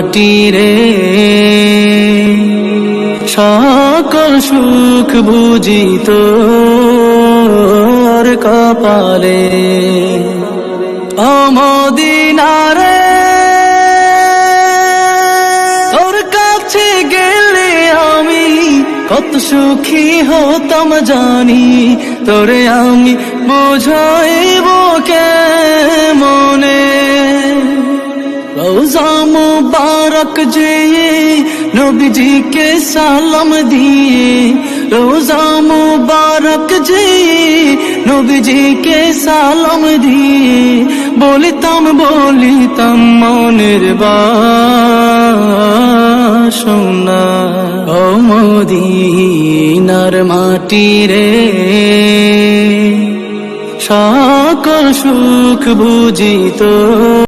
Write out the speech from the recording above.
মাটি রে, সকল সুখ বুঝি তোর কপালে। ও মদিনা রে, তোর কাছে গেলে আমি কত সুখী হতাম জানি, তোরে আমি বুঝাইব কেমনে। রোজা মুবারক যে নবীজিকে সালাম দিয়ে, রোজা মুবারক যে নবীজিকে সালাম দিয়ে, বলিতাম মনের বাসনা। ও মদিনার মাটি রে, সকল সুখ বুঝি তোর।